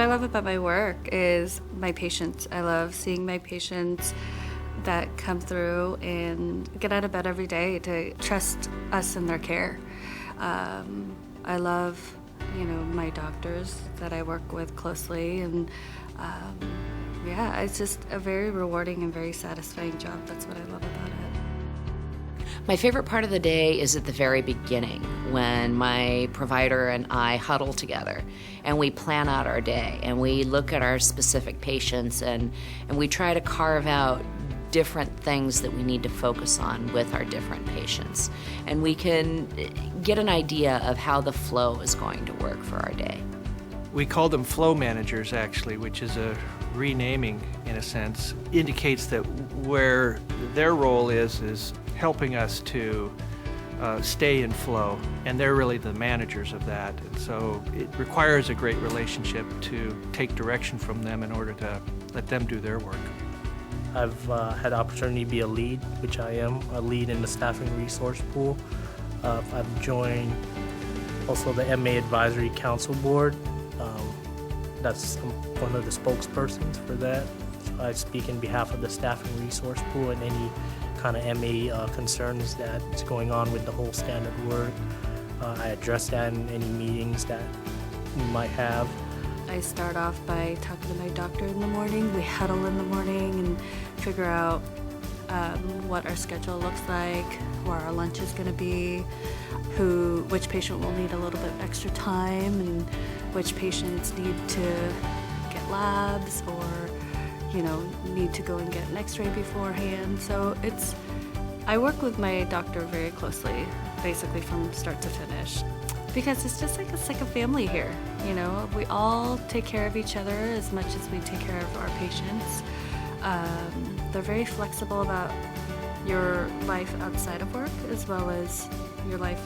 I love about my work is my patients. I love seeing my patients that come through and get out of bed every day to trust us in their care. I love, my doctors that I work with closely, and it's just a very rewarding and very satisfying job. That's what I love about it. My favorite part of the day is at the very beginning when my provider and I huddle together and we plan out our day and we look at our specific patients and we try to carve out different things that we need to focus on with our different patients. And we can get an idea of how the flow is going to work for our day. We call them flow managers, actually, which is a renaming, in a sense, indicates that where their role is helping us to stay in flow, and they're really the managers of that. And so it requires a great relationship to take direction from them in order to let them do their work. I've had the opportunity to be a lead, which I am, a lead in the staffing resource pool. I've joined also the MA Advisory Council Board. I'm one of the spokespersons for that. So I speak in behalf of the staffing resource pool and any kind of MA concerns that's going on with the whole standard work. I address that in any meetings that we might have. I start off by talking to my doctor in the morning. We huddle in the morning and figure out what our schedule looks like, where our lunch is going to be, which patient will need a little bit extra time, and which patients need to get labs or, need to go and get an x-ray beforehand. So I work with my doctor very closely, basically from start to finish. Because it's just like a second family here, We all take care of each other as much as we take care of our patients. They're very flexible about your life outside of work as well as your life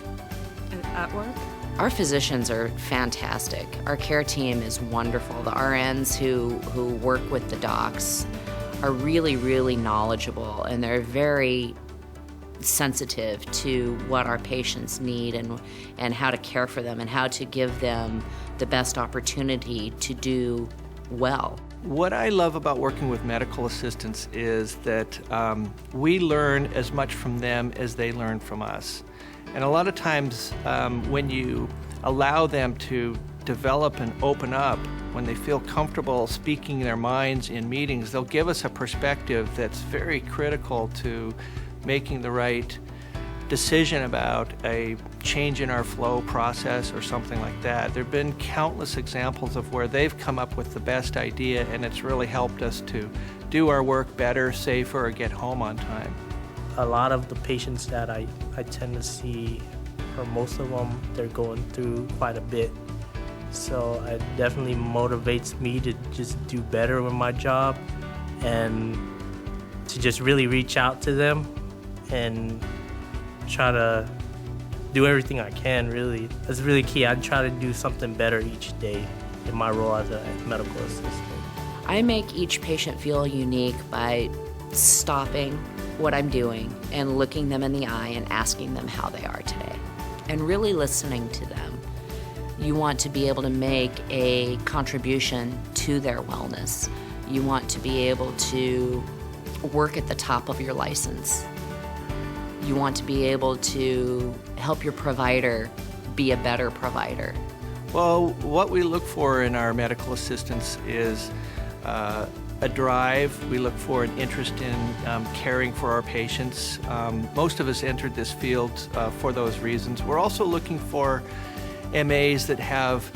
at work. Our physicians are fantastic. Our care team is wonderful. The RNs who work with the docs are really, really knowledgeable, and they're very sensitive to what our patients need and how to care for them and how to give them the best opportunity to do well. What I love about working with medical assistants is that we learn as much from them as they learn from us. And a lot of times when you allow them to develop and open up, when they feel comfortable speaking their minds in meetings, they'll give us a perspective that's very critical to making the right decision about a change in our flow process or something like that. There have been countless examples of where they've come up with the best idea, and it's really helped us to do our work better, safer, or get home on time. A lot of the patients that I tend to see, or most of them, they're going through quite a bit. So it definitely motivates me to just do better with my job and to just really reach out to them and try to do everything I can, really. That's really key. I try to do something better each day in my role as a medical assistant. I make each patient feel unique by stopping what I'm doing and looking them in the eye and asking them how they are today and really listening to them. You want to be able to make a contribution to their wellness. You want to be able to work at the top of your license. You want to be able to help your provider be a better provider. Well, what we look for in our medical assistants is a drive. We look for an interest in caring for our patients. Most of us entered this field for those reasons. We're also looking for MAs that have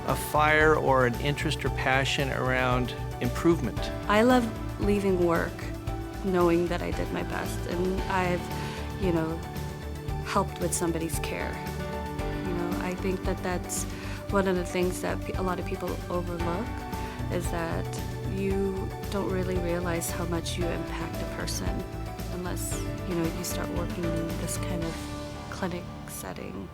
a fire or an interest or passion around improvement. I love leaving work knowing that I did my best and I've helped with somebody's care. I think that that's one of the things that a lot of people overlook is that you don't really realize how much you impact a person unless, you start working in this kind of clinic setting.